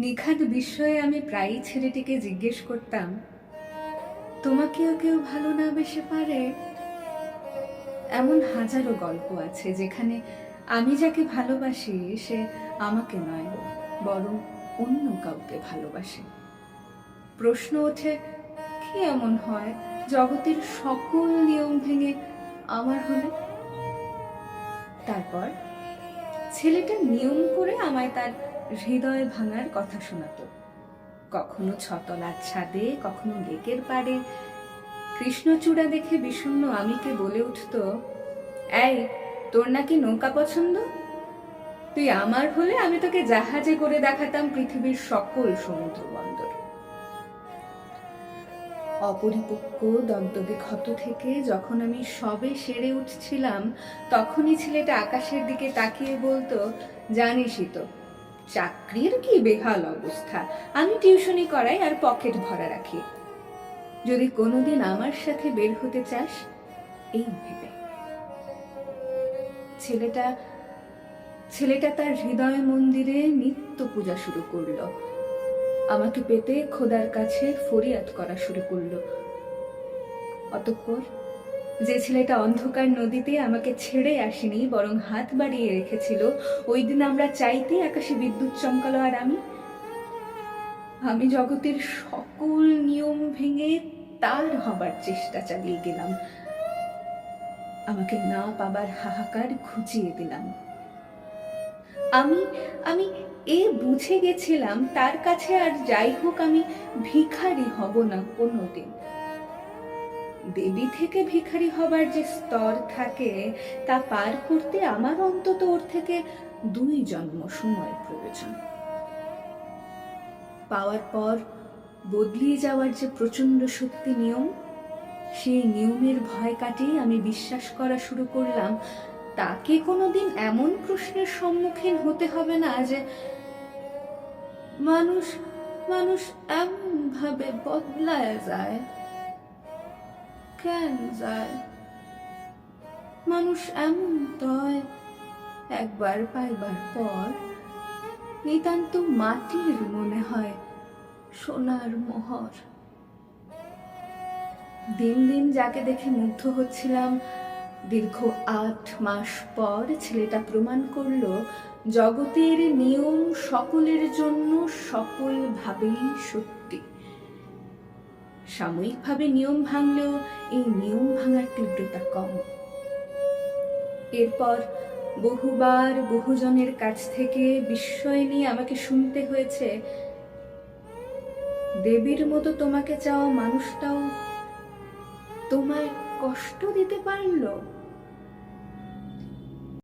নিখাদ বিস্ময়ে আমি প্রায়ই ছেলেটিকে জিজ্ঞেস করতাম, তোমাকেও কেউ ভালো না বেসে পারে? এমন হাজারো গল্প আছে যেখানে আমি যাকে ভালোবাসি সে আমাকে নয়, বরং অন্য কাউকে ভালোবাসে। প্রশ্ন ওঠে, কি এমন হয় জগতের সকল নিয়ম ভেঙে আমার হলে? তারপর ছেলেটা নিয়ম করে আমায় তার হৃদয় ভাঙার কথা শোনাতো। কখনো ছতলার ছাদে, কখনো লেকের পাড়ে কৃষ্ণচূড়া দেখে বিষণ্ণ আমিকে বলে উঠত, এই, তোর নাকি নৌকা পছন্দ? তুই আমার হলে আমি তোকে জাহাজে করে দেখাতাম পৃথিবীর সকল সমুদ্র বন্দর। অপরিপক্ক দগদগে ক্ষত থেকে যখন আমি সবে সেরে উঠছিলাম, তখনই ছেলেটা আকাশের দিকে তাকিয়ে বলতো, জানিসই তো চাকরির কি বেহাল অবস্থা, আমি টিউশনি করাই আর পকেট ভরা রাখি। যদি কোনোদিন আমার সাথে বের হতে চাস, এই ভেবে। ছেলেটা তার হৃদয় মন্দিরে নিত্য পূজা শুরু করলো। আমাকে পেতে খোদার কাছে ফরিয়াদ করা শুরু করলো। অতঃপর যে ছেলেটা অন্ধকার নদীতে আমাকে ছেড়ে আসেনি, বরং হাত বাড়িয়ে রেখেছিল, ওই দিন আমরা চাইতে আকাশে বিদ্যুৎ চমকালো, আর আমি জগতের সকল নিয়ম ভেঙে তার হবার চেষ্টা চালিয়ে গেলাম। আমাকে না পাবার হাহাকার ঘুচিয়ে দিলাম। আমি আমি এ বুঝে গেছিলাম, তার কাছে আর যাই হোক আমি ভিখারি হব না কোনোদিন। দেবী থেকে ভিখারি হবার যে স্তর থাকে তা পার করতে আমার অন্তত ওর থেকে 2 জন্ম সময় প্রয়োজন। পাওয়ার পর বদলিয়ে যাওয়ার যে প্রচন্ড সত্যি নিয়ম, সেই নিয়মের ভয় কাটিয়ে আমি বিশ্বাস করা শুরু করলাম, তাকে কোনোদিন এমন প্রশ্নের সম্মুখীন হতে হবে না যে মানুষ মানুষ এমন ভাবে বদলায় যায়, কেন যায়? মানুষ এমন তয় একবার পাইবার পর নিতান্ত মাটির মনে হয় সোনার মোহর। দিন দিন যাকে দেখে মুগ্ধ হচ্ছিলাম, দীর্ঘ 8 মাস পর ছেলেটা প্রমাণ করলো জগতের নিয়ম সকলের জন্য সকলভাবেই সত্যি। সাময়িকভাবে নিয়ম ভাঙলেও এই নিয়ম ভাঙার তীব্রতা কম। এরপর বহুবার বহুজনের কাছ থেকে বিস্ময় নিয়ে আমাকে শুনতে হয়েছে, দেবীর মতো তোমাকে চাওয়া মানুষটাও তোমায় কষ্ট দিতে পারলো।